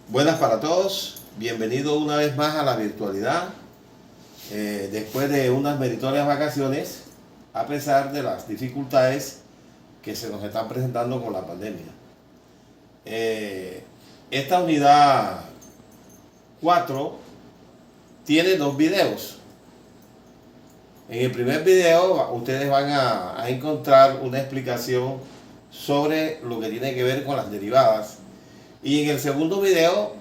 Buenas para todos, bienvenido una vez más a la virtualidad, después de unas meritorias vacaciones, a pesar de las dificultades que se nos están presentando con la pandemia. Esta unidad 4 tiene dos videos. En el primer video ustedes van a encontrar una explicación sobre lo que tiene que ver con las derivadas. Y en el segundo video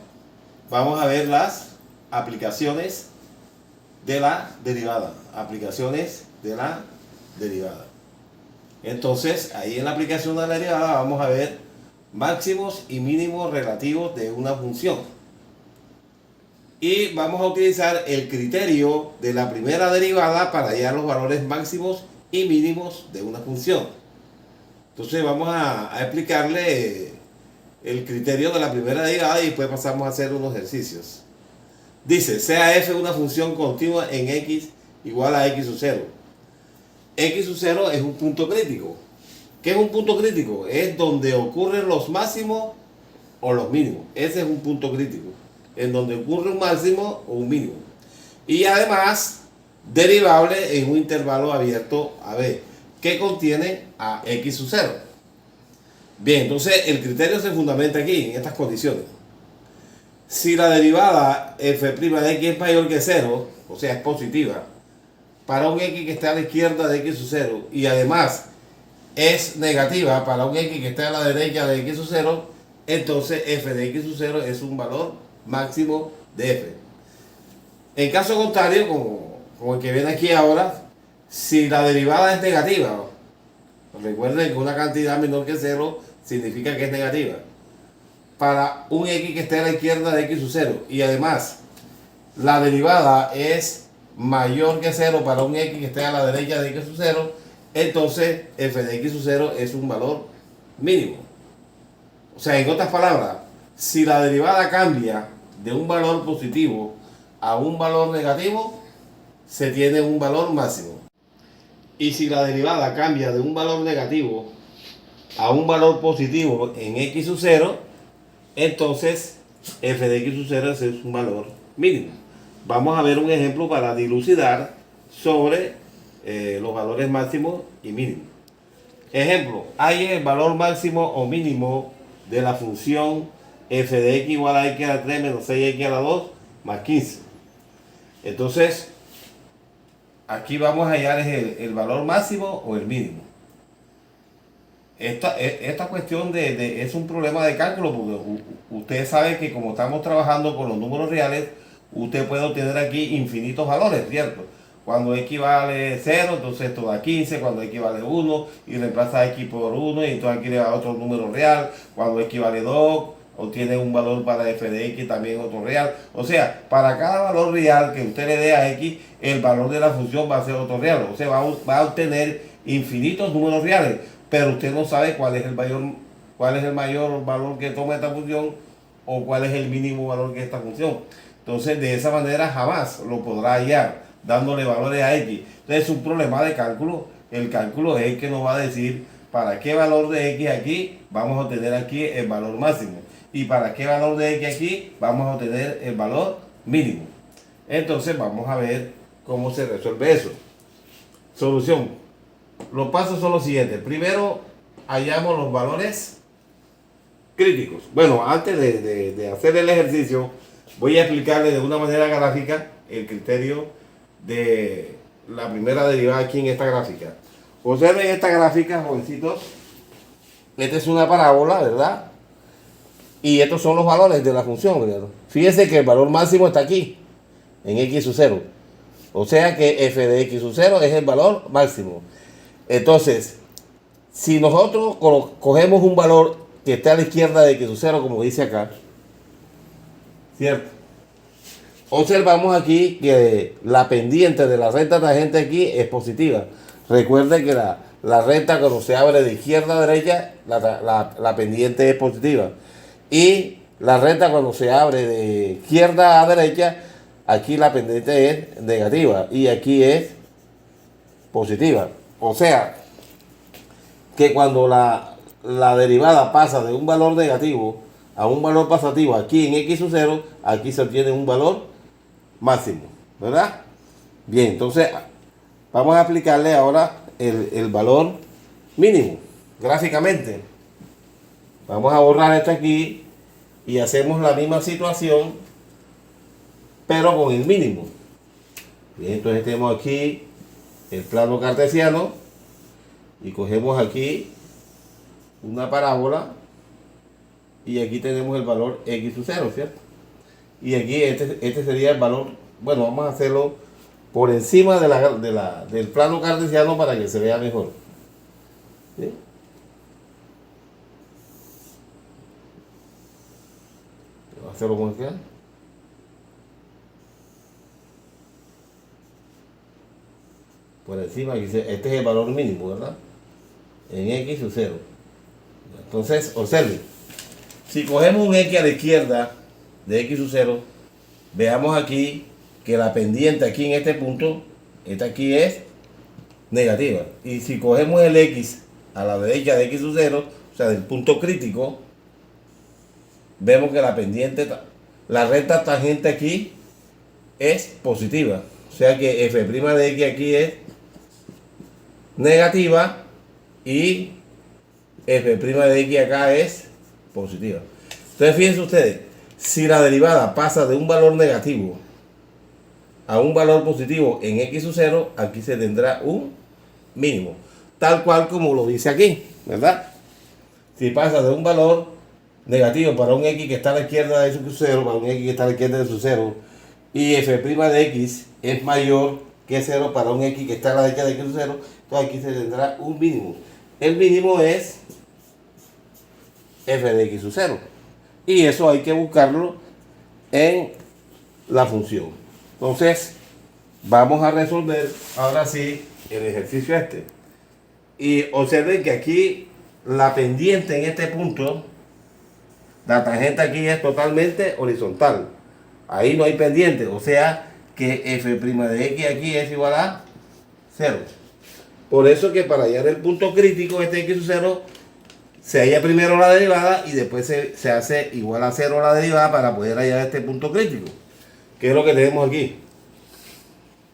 vamos a ver las aplicaciones de la derivada. Aplicaciones de la derivada. Entonces, ahí en la aplicación de la derivada vamos a ver máximos y mínimos relativos de una función. Y vamos a utilizar el criterio de la primera derivada para hallar los valores máximos y mínimos de una función. Entonces vamos a explicarle el criterio de la primera derivada y después pasamos a hacer unos ejercicios. Dice, sea f una función continua en x igual a x sub 0. X sub 0 es un punto crítico. ¿Qué es un punto crítico? Es donde ocurren los máximos o los mínimos. Ese es un punto crítico, en donde ocurre un máximo o un mínimo. Y además, derivable en un intervalo abierto a b, que contiene a x sub 0. Bien, entonces el criterio se fundamenta aquí, en estas condiciones. Si la derivada f' de x es mayor que 0, o sea, es positiva, para un x que está a la izquierda de x sub 0, y además es negativa para un x que está a la derecha de x sub 0, entonces f de x sub 0 es un valor máximo de f. En caso contrario, como el que viene aquí ahora, si la derivada es negativa, recuerden que una cantidad menor que 0 significa que es negativa, para un x que esté a la izquierda de x sub 0, y además la derivada es mayor que 0 para un x que esté a la derecha de x sub 0, entonces f de x sub 0 es un valor mínimo. O sea, en otras palabras, si la derivada cambia de un valor positivo a un valor negativo, se tiene un valor máximo. Y si la derivada cambia de un valor negativo a un valor positivo en x sub 0, entonces f de x sub 0 es un valor mínimo. Vamos a ver un ejemplo para dilucidar sobre los valores máximos y mínimos. Ejemplo, hay el valor máximo o mínimo de la función f de x igual a x a la 3 menos 6x a la 2 más 15. Entonces, aquí vamos a hallar el valor máximo o el mínimo. Esta cuestión es un problema de cálculo, porque usted sabe que como estamos trabajando con los números reales, usted puede obtener aquí infinitos valores, ¿cierto? Cuando x vale 0, entonces esto da 15, cuando x vale 1, y reemplaza x por 1, y entonces aquí le da otro número real, cuando x vale 2, obtiene un valor para f de x también otro real. O sea, para cada valor real que usted le dé a x, el valor de la función va a ser otro real. O sea, va a obtener infinitos números reales, pero usted no sabe cuál es el mayor valor que toma esta función o cuál es el mínimo valor que esta función. Entonces, de esa manera jamás lo podrá hallar, dándole valores a x. Entonces, es un problema de cálculo. El cálculo es el que nos va a decir para qué valor de x aquí vamos a obtener aquí el valor máximo, y para qué valor de x aquí vamos a obtener el valor mínimo. Entonces, vamos a ver cómo se resuelve eso. Solución. Los pasos son los siguientes. Primero, hallamos los valores críticos. Bueno, antes de hacer el ejercicio, voy a explicarle de una manera gráfica el criterio de la primera derivada aquí en esta gráfica. Observen esta gráfica, jovencitos. Esta es una parábola, ¿verdad? Y estos son los valores de la función, ¿verdad? Fíjense que el valor máximo está aquí, en x sub 0. O sea que f de x sub 0 es el valor máximo. Entonces, si nosotros cogemos un valor que está a la izquierda de x sub 0, como dice acá, ¿cierto? Observamos aquí que la pendiente de la recta tangente aquí es positiva. Recuerden que la recta cuando se abre de izquierda a derecha, la pendiente es positiva. Y la recta cuando se abre de izquierda a derecha, aquí la pendiente es negativa y aquí es positiva. O sea, que cuando la derivada pasa de un valor negativo a un valor pasativo aquí en x sub 0, aquí se obtiene un valor máximo, ¿verdad? Bien, entonces vamos a aplicarle ahora el valor mínimo gráficamente. Vamos a borrar esto aquí y hacemos la misma situación pero con el mínimo. Bien, entonces tenemos aquí el plano cartesiano y cogemos aquí una parábola y aquí tenemos el valor x sub 0, ¿cierto? Y aquí este sería el valor, bueno, vamos a hacerlo por encima del plano cartesiano para que se vea mejor. ¿Sí? Vamos a hacerlo con acá. Por encima, este es el valor mínimo, ¿verdad? En x sub 0. Entonces, observen, si cogemos un x a la izquierda de x sub 0, veamos aquí que la pendiente aquí en este punto, esta aquí es negativa. Y si cogemos el x a la derecha de x sub 0, o sea, del punto crítico, vemos que la pendiente, la recta tangente aquí es positiva. O sea que f' de x aquí es negativa y f' de x acá es positiva. Entonces fíjense ustedes, si la derivada pasa de un valor negativo a un valor positivo en x sub 0, aquí se tendrá un mínimo, tal cual como lo dice aquí, ¿verdad? Si pasa de un valor negativo para un x que está a la izquierda de su 0, para un x que está a la izquierda de su 0, y f' de x es mayor que 0 para un x que está a la derecha de x sub 0, entonces aquí se tendrá un mínimo. El mínimo es f de x sub 0. Y eso hay que buscarlo en la función. Entonces, vamos a resolver ahora sí el ejercicio este. Y observen que aquí la pendiente en este punto, la tangente aquí es totalmente horizontal. Ahí no hay pendiente, o sea que f' de x aquí es igual a 0. Por eso que para hallar el punto crítico, este x sub 0, se halla primero la derivada y después se hace igual a 0 la derivada para poder hallar este punto crítico, que es lo que tenemos aquí.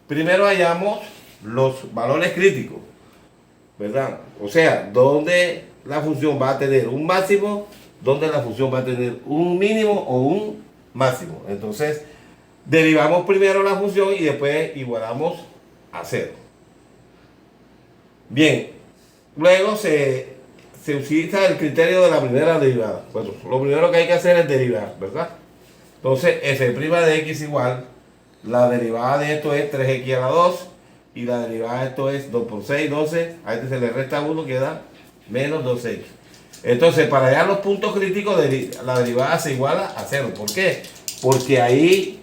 Primero hallamos los valores críticos, ¿verdad? O sea, donde la función va a tener un máximo, donde la función va a tener un mínimo o un máximo. Entonces, derivamos primero la función y después igualamos a 0. Bien, luego se utiliza el criterio de la primera derivada. Bueno, lo primero que hay que hacer es derivar, ¿verdad? Entonces, f' de x igual, la derivada de esto es 3x a la 2, y la derivada de esto es 2 por 6, 12, a este se le resta 1, queda menos 2x. Entonces, para hallar los puntos críticos, la derivada se iguala a 0. ¿Por qué? Porque ahí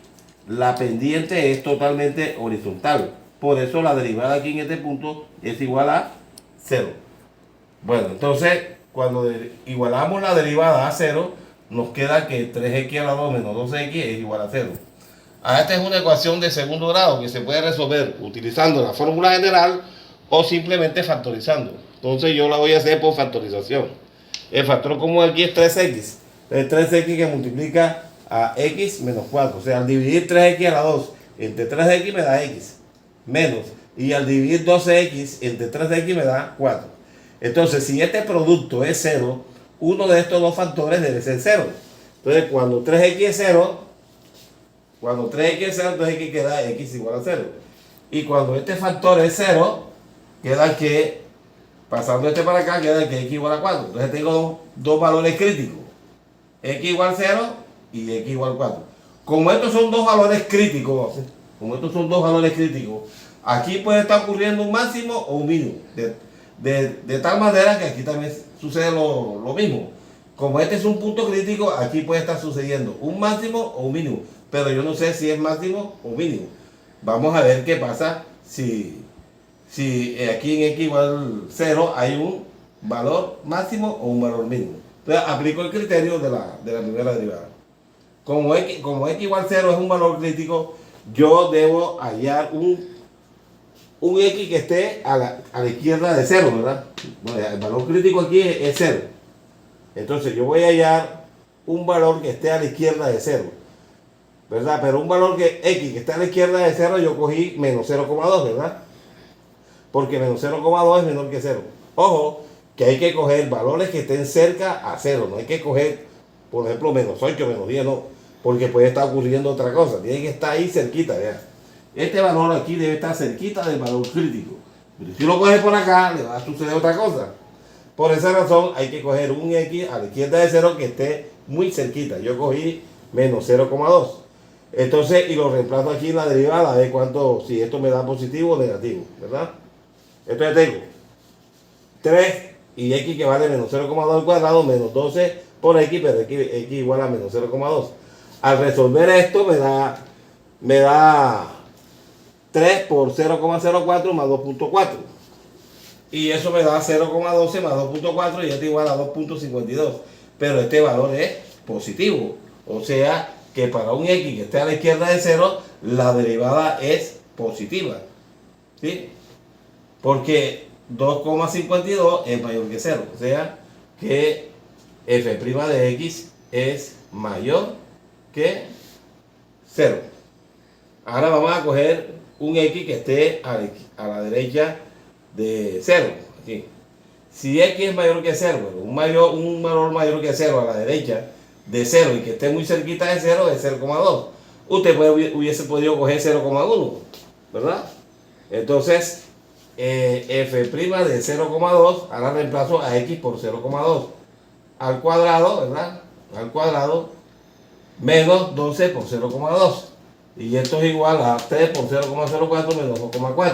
la pendiente es totalmente horizontal. Por eso la derivada aquí en este punto es igual a 0. Bueno, entonces cuando igualamos la derivada a 0, nos queda que 3x a la 2 menos 12x es igual a 0. Esta es una ecuación de segundo grado que se puede resolver utilizando la fórmula general o simplemente factorizando. Entonces yo la voy a hacer por factorización. El factor común aquí es 3x. Es 3x que multiplica a x menos 4. O sea, al dividir 3x a la 2 entre 3x me da x. Menos, y al dividir 12x entre 3x me da 4. Entonces, si este producto es 0, uno de estos dos factores debe ser 0. Entonces, cuando 3x es 0, entonces aquí queda x igual a 0. Y cuando este factor es 0, queda que, pasando este para acá, queda que x igual a 4. Entonces tengo dos valores críticos, x igual a 0 y x igual a 4. Como estos son dos valores críticos, aquí puede estar ocurriendo un máximo o un mínimo. De tal manera que aquí también sucede lo mismo. Como este es un punto crítico, aquí puede estar sucediendo un máximo o un mínimo. Pero yo no sé si es máximo o mínimo. Vamos a ver qué pasa si aquí en x igual 0 hay un valor máximo o un valor mínimo. Entonces aplico el criterio de la primera derivada. Como x igual 0 es un valor crítico, yo debo hallar un x que esté a la izquierda de 0, ¿verdad? Bueno, el valor crítico aquí es 0. Entonces yo voy a hallar un valor que esté a la izquierda de cero, ¿verdad? Pero un valor que X que está a la izquierda de cero, yo cogí menos 0,2, ¿verdad? Porque menos 0,2 es menor que cero. Ojo, que hay que coger valores que estén cerca a cero, no hay que coger, por ejemplo, menos 8, menos 10, no, porque puede estar ocurriendo otra cosa, tiene que estar ahí cerquita, ¿ya? Este valor aquí debe estar cerquita del valor crítico. Pero si lo coges por acá, le va a suceder otra cosa. Por esa razón hay que coger un X a la izquierda de cero que esté muy cerquita. Yo cogí menos 0,2. Entonces, y lo reemplazo aquí en la derivada, a ver cuánto, si esto me da positivo o negativo, ¿verdad? Entonces tengo 3 y X que vale menos 0,2 al cuadrado, menos 12 por X, pero X igual a menos 0,2. Al resolver esto me da 3 por 0,04 más 2,4. Y eso me da 0,12 más 2,4 y esto igual a 2,52. Pero este valor es positivo. O sea que para un X que esté a la izquierda de 0, la derivada es positiva. ¿Sí? Porque 2,52 es mayor que 0. O sea que f' de X es mayor que 0. Ahora vamos a coger un X que esté a la derecha de 0. Aquí. Si X es mayor que 0, bueno, un valor mayor que 0 a la derecha de 0 y que esté muy cerquita de 0 es 0,2. Usted hubiese podido coger 0,1, ¿verdad? Entonces, f' de 0,2, ahora reemplazo a X por 0,2 al cuadrado, ¿verdad? Al cuadrado menos 12 por 0,2. Y esto es igual a 3 por 0,04 menos 2,4.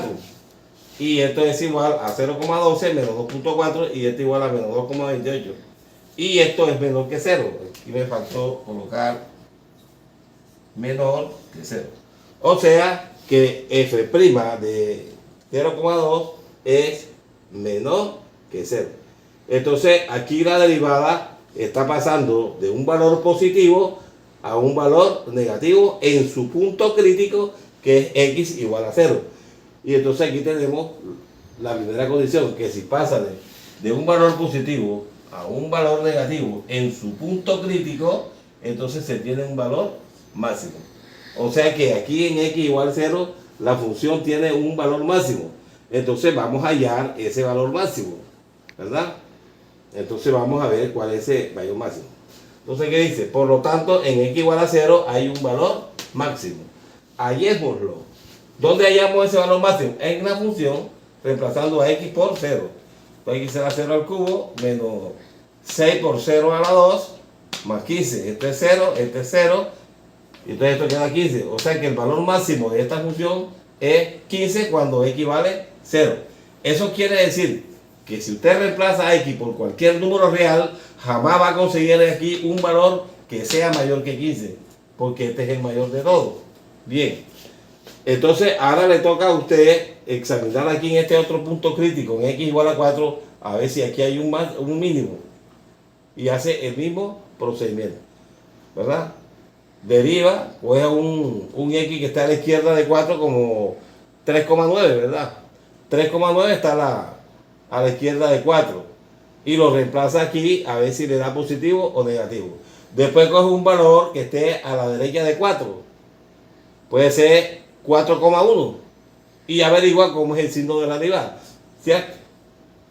Y esto es igual a 0,12 menos 2,4 y esto igual a menos 2,28. Y esto es menor que 0. Aquí me faltó colocar menor que 0. O sea que f' de 0,2 es menor que 0. Entonces aquí la derivada está pasando de un valor positivo a un valor negativo en su punto crítico, que es X igual a 0. Y entonces aquí tenemos la primera condición, que si pasa de un valor positivo a un valor negativo en su punto crítico, entonces se tiene un valor máximo. O sea que aquí en X igual a 0, la función tiene un valor máximo. Entonces vamos a hallar ese valor máximo, ¿verdad? Entonces vamos a ver cuál es ese valor máximo. Entonces, ¿qué dice? Por lo tanto, en X igual a 0 hay un valor máximo. Hallémoslo. ¿Dónde hallamos ese valor máximo? En la función, reemplazando a X por 0. Entonces, X será 0 al cubo, menos 6 por 0 a la 2, más 15. Este es 0, este es 0, y entonces esto queda 15. O sea que el valor máximo de esta función es 15 cuando X vale 0. Eso quiere decir que si usted reemplaza a X por cualquier número real, jamás va a conseguir aquí un valor que sea mayor que 15, porque este es el mayor de todos. Bien, entonces ahora le toca a usted examinar aquí en este otro punto crítico, en X igual a 4, a ver si aquí hay un mínimo. Y hace el mismo procedimiento, ¿verdad? Deriva, coge un X que está a la izquierda de 4 como 3,9, ¿verdad? 3,9 está a la izquierda de 4 y lo reemplaza aquí a ver si le da positivo o negativo. Después coge un valor que esté a la derecha de 4, puede ser 4,1 y averigua cómo es el signo de la derivada, ¿cierto?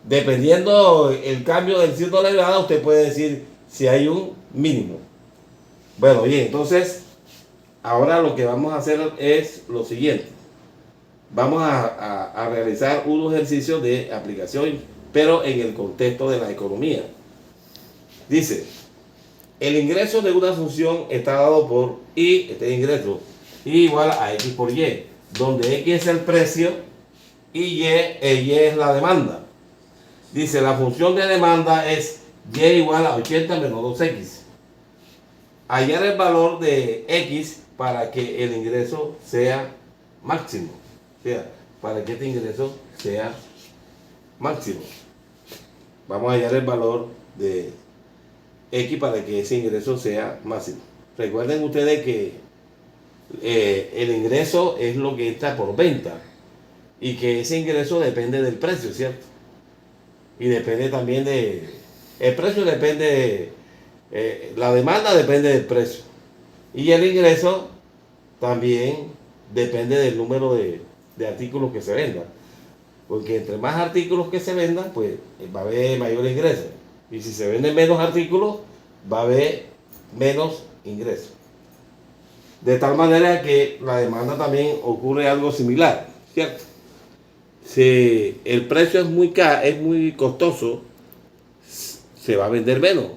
Dependiendo el cambio del signo de la derivada, usted puede decir si hay un mínimo. Bueno, bien, entonces ahora lo que vamos a hacer es lo siguiente. Vamos a realizar unos ejercicios de aplicación, pero en el contexto de la economía. Dice, el ingreso de una función está dado por I, este ingreso, I igual a X por Y, donde X es el precio y Y es la demanda. Dice, la función de demanda es Y igual a 80 menos 2X. Hallar el valor de X para que el ingreso sea máximo. O sea, para que este ingreso sea máximo. Vamos a hallar el valor de X para que ese ingreso sea máximo. Recuerden ustedes que el ingreso es lo que está por venta y que ese ingreso depende del precio, ¿cierto? Y depende también el precio depende La demanda depende del precio y el ingreso también depende del número de artículos que se vendan. Porque entre más artículos que se vendan, pues va a haber mayor ingreso. Y si se venden menos artículos, va a haber menos ingresos. De tal manera que la demanda también ocurre algo similar, ¿cierto? Si el precio es muy costoso, se va a vender menos.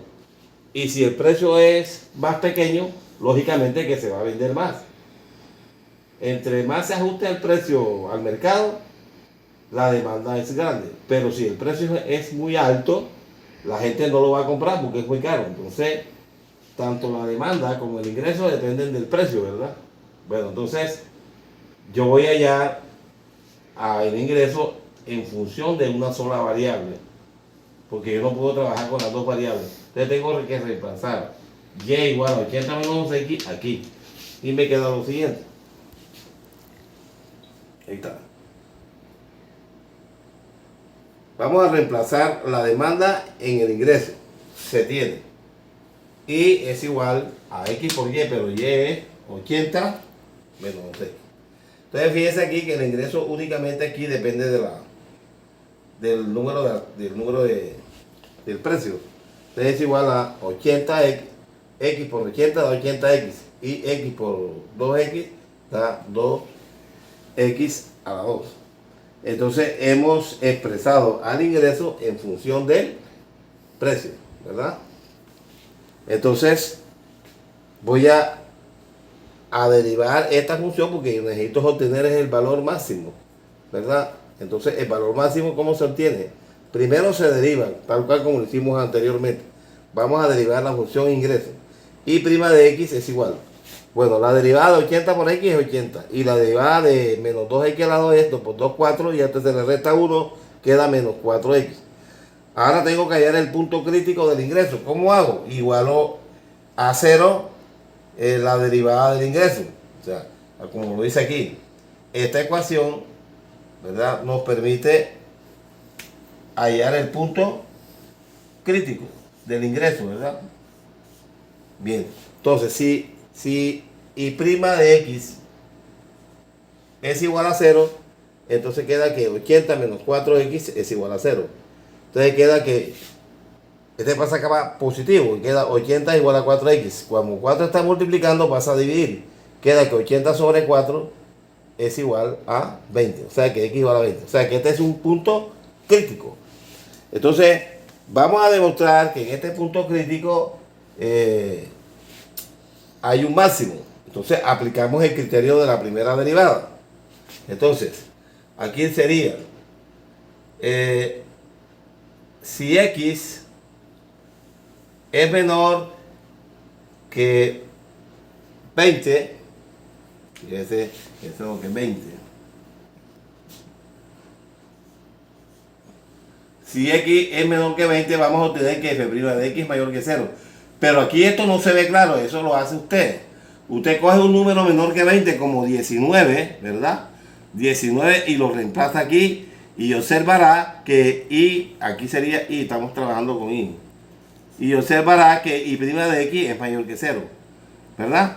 Y si el precio es más pequeño, lógicamente que se va a vender más. Entre más se ajuste el precio al mercado, la demanda es grande. Pero si el precio es muy alto, la gente no lo va a comprar porque es muy caro. Entonces, tanto la demanda como el ingreso dependen del precio, ¿verdad? Bueno, entonces yo voy a hallar el ingreso en función de una sola variable, porque yo no puedo trabajar con las dos variables. Entonces tengo que reemplazar y igual a 80 menos x aquí. Y me queda lo siguiente. Ahí está. Vamos a reemplazar la demanda en el ingreso. Se tiene. Y es igual a x por y, pero y es 80 menos x. Entonces fíjense aquí que el ingreso únicamente aquí depende del número del precio. Entonces es igual a 80x, x por 80 da 80x y x por 2x da 2x a la 2. Entonces hemos expresado al ingreso en función del precio, ¿verdad? Entonces voy a derivar esta función porque necesito obtener el valor máximo, ¿verdad? Entonces el valor máximo, ¿cómo se obtiene? Primero se derivan, tal cual como lo hicimos anteriormente. Vamos a derivar la función ingreso. Y prima de x es igual. Bueno, la derivada de 80 por x es 80. Y la derivada de menos 2x al lado es 2 por 2, 4. Y antes se le resta 1, queda menos 4x. Ahora tengo que hallar el punto crítico del ingreso. ¿Cómo hago? Igualo a 0 la derivada del ingreso. O sea, como lo dice aquí, esta ecuación, ¿verdad?, nos permite hallar el punto crítico del ingreso, ¿verdad? Bien, entonces si y prima de x es igual a 0, entonces queda que 80 menos 4x es igual a 0. Entonces queda que este pasa acá va positivo y queda 80 igual a 4x. Cuando 4 está multiplicando pasa a dividir. Queda que 80 sobre 4 es igual a 20. O sea que x igual a 20. O sea que este es un punto crítico. Entonces vamos a demostrar que en este punto crítico hay un máximo. Entonces aplicamos el criterio de la primera derivada. Entonces, aquí sería si x es menor que 20, fíjense, eso es que 20. Si x es menor que 20, vamos a obtener que f' de x es mayor que 0. Pero aquí esto no se ve claro, eso lo hace usted. Usted coge un número menor que 20 como 19, ¿verdad? 19 y lo reemplaza aquí y observará que y, aquí sería y, estamos trabajando con y. Y observará que y' de x es mayor que 0, ¿verdad?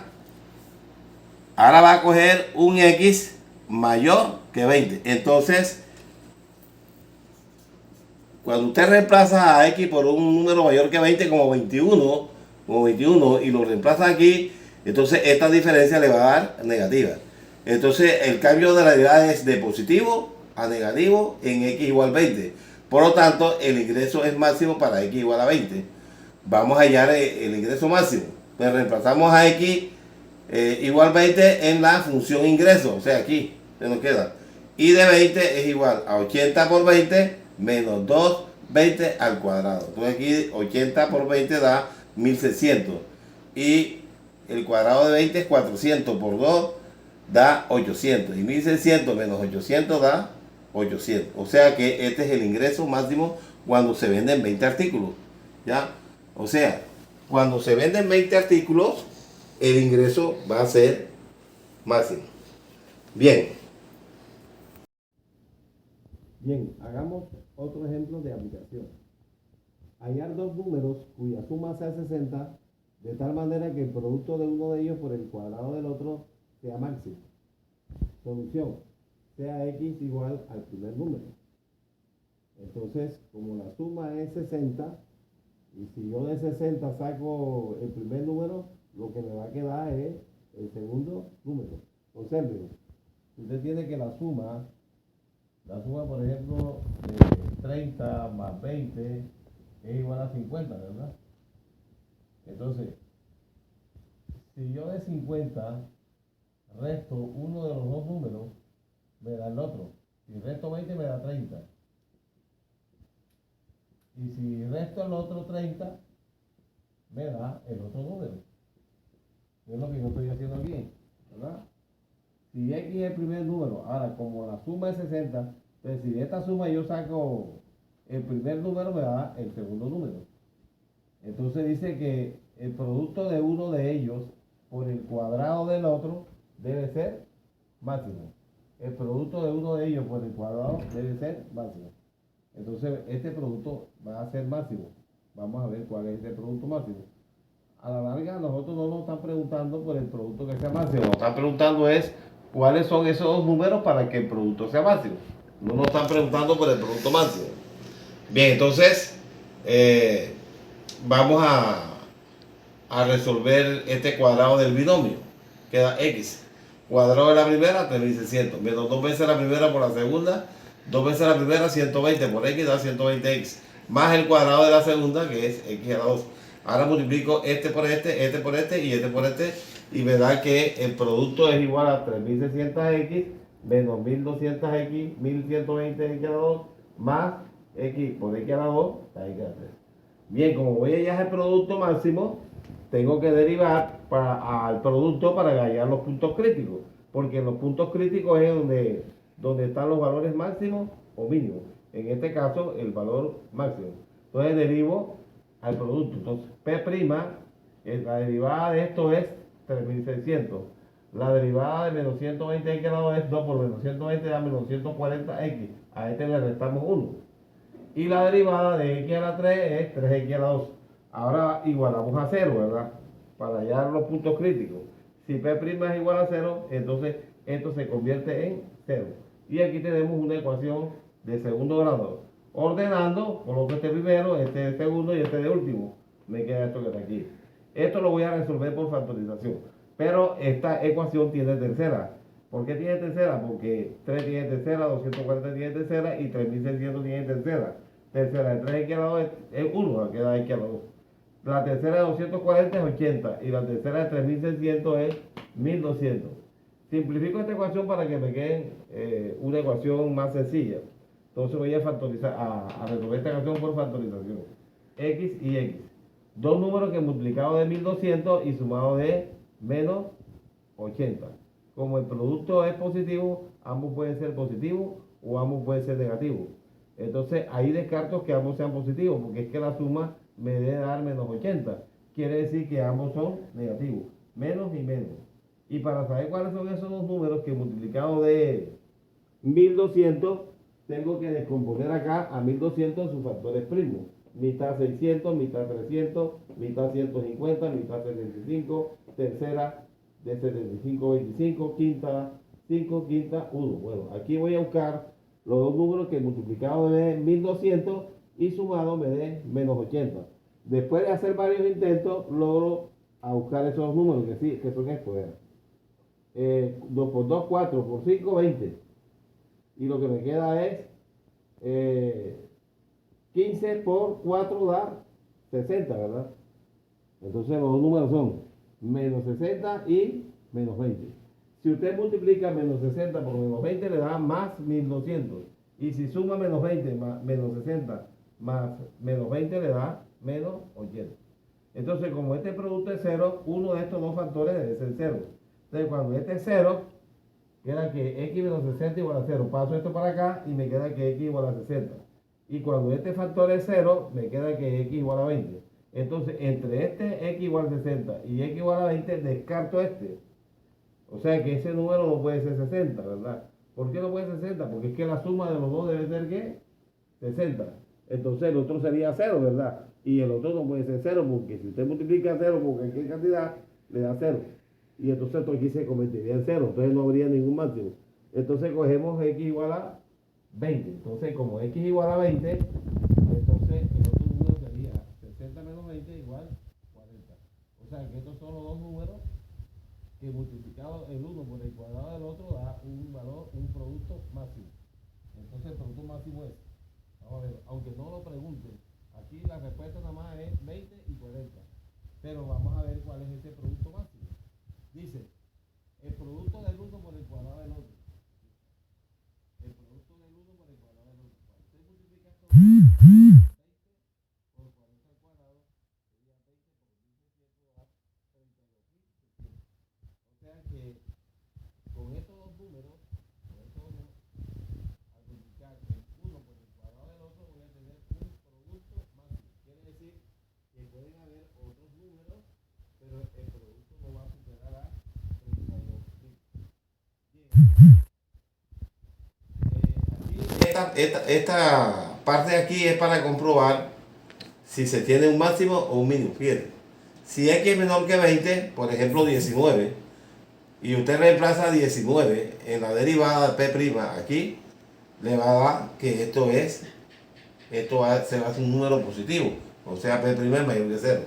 Ahora va a coger un x mayor que 20. Entonces, cuando usted reemplaza a x por un número mayor que 20 como 21 y lo reemplaza aquí, entonces esta diferencia le va a dar negativa. Entonces el cambio de la derivada es de positivo a negativo en x igual 20. Por lo tanto, el ingreso es máximo para x igual a 20. Vamos a hallar el ingreso máximo. Pues reemplazamos a x igual 20 en la función ingreso. O sea, aquí se nos queda. Y de 20 es igual a 80 por 20 menos 2, 20 al cuadrado. Entonces aquí 80 por 20 da 1600. Y el cuadrado de 20 es 400 por 2 da 800. Y 1600 menos 800 da 800. O sea que este es el ingreso máximo cuando se venden 20 artículos. ¿Ya? O sea, cuando se venden 20 artículos, el ingreso va a ser máximo. Bien. Bien, hagamos otro ejemplo de aplicación. hallar dos números cuya suma sea 60, de tal manera que el producto de uno de ellos por el cuadrado del otro sea máximo. Solución, sea x igual al primer número. Entonces, como la suma es 60, y si yo de 60 saco el primer número, lo que me va a quedar es el segundo número. Observen, usted tiene que la suma por ejemplo de 30 más 20 es igual a 50, ¿verdad? Entonces, si yo de 50 resto uno de los dos números, me da el otro. Si resto 20 me da 30. Y si resto el otro 30, me da el otro número. Es lo que yo estoy haciendo aquí, ¿verdad? Si x es el primer número, ahora como la suma es 60, entonces si de esta suma yo saco el primer número, me da el segundo número. Entonces dice que el producto de uno de ellos por el cuadrado del otro debe ser máximo. El producto de uno de ellos por el cuadrado debe ser máximo. Entonces este producto va a ser máximo. Vamos a ver cuál es ese producto máximo. A la larga nosotros no nos están preguntando por el producto que sea máximo. Nos están preguntando es cuáles son esos dos números para que el producto sea máximo. No nos están preguntando por el producto máximo. Bien, entonces vamos a resolver este cuadrado del binomio. Queda x. Cuadrado de la primera, 3600. Menos dos veces la primera por la segunda. Dos veces la primera, 120 por x da 120x. Más el cuadrado de la segunda, que es x a la 2. Ahora multiplico este por este y este por este. Y me da que el producto es igual a 3600x menos 1200x, 1120x a la 2, más x por x a la 2, da x a la 3. Bien, como voy a hallar el producto máximo, tengo que derivar al producto para hallar los puntos críticos, porque en los puntos críticos es donde están los valores máximos o mínimos. En este caso, el valor máximo. Entonces derivo al producto. Entonces, P', la derivada de esto es 3600. La derivada de menos 120x al lado es 2 por menos 120 da menos 140x. A este le restamos 1. Y la derivada de x a la 3 es 3x a la 2. Ahora igualamos a 0, ¿verdad? Para hallar los puntos críticos. Si P' es igual a 0, entonces esto se convierte en 0. Y aquí tenemos una ecuación de segundo grado. Ordenando, coloco este primero, este de segundo y este de último. Me queda esto que está aquí. Esto lo voy a resolver por factorización. Pero esta ecuación tiene tercera. ¿Por qué tiene tercera? Porque 3 tiene tercera, 240 tiene tercera y 3600 tiene tercera. Tercera de 3x a la 2 es 1, queda x a la 2. La tercera de 240 es 80 y la tercera de 3600 es 1200. Simplifico esta ecuación para que me quede una ecuación más sencilla. Entonces voy a factorizar, a resolver esta ecuación por factorización. X y X. Dos números que multiplicado de 1200 y sumado de menos 80. Como el producto es positivo, ambos pueden ser positivos o ambos pueden ser negativos. Entonces ahí descarto que ambos sean positivos, porque es que la suma me debe dar menos 80. Quiere decir que ambos son negativos, menos y menos. Y para saber cuáles son esos dos números que multiplicado de 1200, tengo que descomponer acá a 1200 sus factores primos. Mitad 600, mitad 300, mitad 150, mitad 75, tercera de 75, 25, quinta 5, quinta 1. Bueno, aquí voy a buscar los dos números que multiplicado de 1200 y sumado me dé menos 80. Después de hacer varios intentos, logro a buscar esos dos números que sí, que son estos. 2 por 2, 4, por 5, 20. Y lo que me queda es 15 por 4 da 60, ¿verdad? Entonces los dos números son menos 60 y menos 20. Si usted multiplica menos 60 por menos 20 le da más 1200. Y si suma menos 20 más menos 60 más menos 20 le da menos 80. Entonces como este producto es 0, uno de estos dos factores debe ser 0. Entonces cuando este es 0, queda que x menos 60 igual a 0. Paso esto para acá y me queda que x igual a 60. Y cuando este factor es 0, me queda que x igual a 20. Entonces, entre este x igual a 60 y x igual a 20, descarto este. O sea que ese número no puede ser 60, ¿verdad? ¿Por qué no puede ser 60? Porque es que la suma de los dos debe ser, ¿qué? 60. Entonces el otro sería 0, ¿verdad? y el otro no puede ser cero, porque si usted multiplica cero por cualquier cantidad, le da cero. Y entonces esto aquí se convertiría en cero, entonces no habría ningún máximo. Entonces cogemos x igual a 20. Entonces, como x igual a 20, entonces el otro número sería 60 menos 20 igual 40. O sea que estos son los dos números que multiplicado el uno por el cuadrado del otro da un valor, un producto máximo. Entonces el producto máximo es, vamos a ver, aunque no lo pregunten, aquí la respuesta nada más es 20 y 40. Pero vamos a ver cuál es ese producto máximo. Dice, el producto del uno por el cuadrado del otro. El producto del uno por el cuadrado del otro. Cuando usted multiplica esto, 20 por 40 al cuadrado, sería 20 por 1600 da 32.600. O sea que con estos dos números, al multiplicar el uno por el cuadrado del otro, voy a tener un producto máximo. Quiere decir que pueden haber otros números, pero el producto no va a superar a 32.000. Bien. Esta parte de aquí es para comprobar si se tiene un máximo o un mínimo. Fíjate, si x es menor que 20, por ejemplo 19, y usted reemplaza 19 en la derivada de P' aquí, le va a dar que se va a hacer un número positivo, o sea P' es mayor que 0.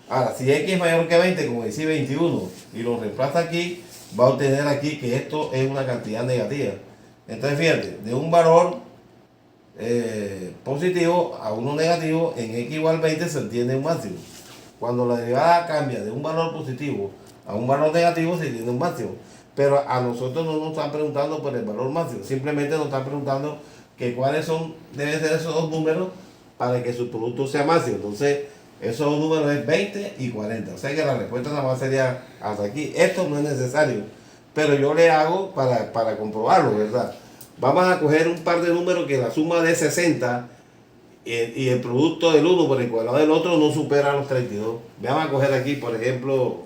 Ahora, si x es mayor que 20, como decía 21, y lo reemplaza aquí, va a obtener aquí que esto es una cantidad negativa. Entonces fíjate, de un valor positivo a uno negativo, en x igual 20 se obtiene un máximo. Cuando la derivada cambia de un valor positivo a un valor negativo, se tiene un máximo. Pero a nosotros no nos están preguntando por el valor máximo, simplemente nos están preguntando que cuáles deben ser esos dos números para que su producto sea máximo. Entonces, esos dos números es 20 y 40. O sea que la respuesta nada más sería hasta aquí. Esto no es necesario, pero yo le hago para comprobarlo, ¿verdad? Vamos a coger un par de números que la suma de 60 y el producto del uno por el cuadrado del otro no supera los 32. Vamos a coger aquí, por ejemplo,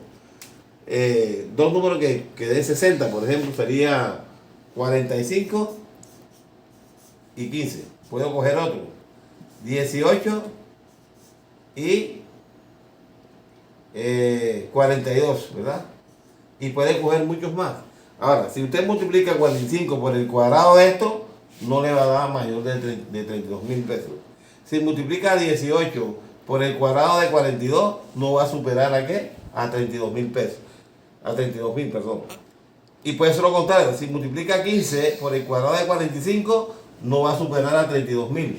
dos números que den 60, por ejemplo, sería 45 y 15. Puedo coger otro, 18 y 42, ¿verdad? Y puede coger muchos más. Ahora, si usted multiplica 45 por el cuadrado de esto, no le va a dar mayor de 32.000 pesos. Si multiplica 18 por el cuadrado de 42, no va a superar a qué? A 32.000 pesos. A 32.000, perdón. Y puede ser lo contrario. Si multiplica 15 por el cuadrado de 45, no va a superar a 32.000.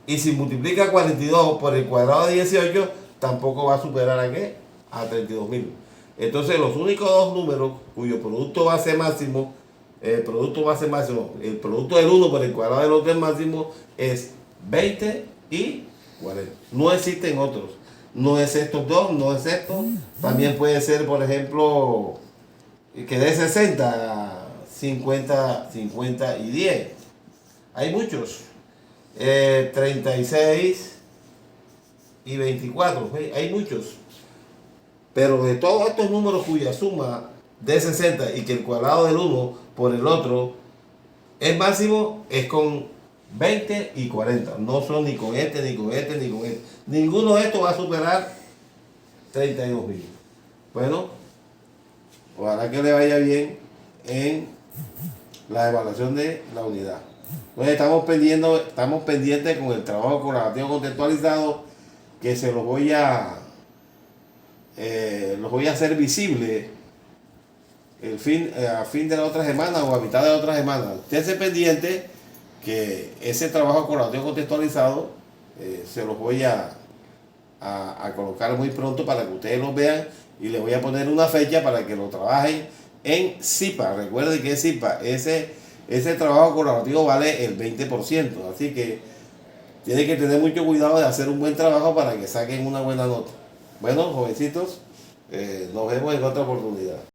Y si multiplica 42 por el cuadrado de 18, tampoco va a superar a qué? A 32.000. Entonces los únicos dos números cuyo producto base máximo, el producto del 1 por el cuadrado del otro es máximo, es 20 y 40. No existen otros. No es estos dos, no es esto. También puede ser, por ejemplo, que de 60, 50, 50 y 10. Hay muchos. 36 y 24. Hay muchos. Pero de todos estos números cuya suma de 60 y que el cuadrado del uno por el otro es máximo, es con 20 y 40. No son ni con este, ni con este, ni con este. Ninguno de estos va a superar 32.000. Bueno, ojalá que le vaya bien en la evaluación de la unidad. Entonces estamos pendientes con el trabajo colaborativo contextualizado, que se los voy a hacer visible a fin de la otra semana o a mitad de la otra semana. Esténse pendiente que ese trabajo colaborativo contextualizado se los voy a colocar muy pronto para que ustedes lo vean, y les voy a poner una fecha para que lo trabajen en CIPA. Recuerden que CIPA, ese trabajo colaborativo vale el 20%, así que tienen que tener mucho cuidado de hacer un buen trabajo para que saquen una buena nota. Bueno, jovencitos, nos vemos en otra oportunidad.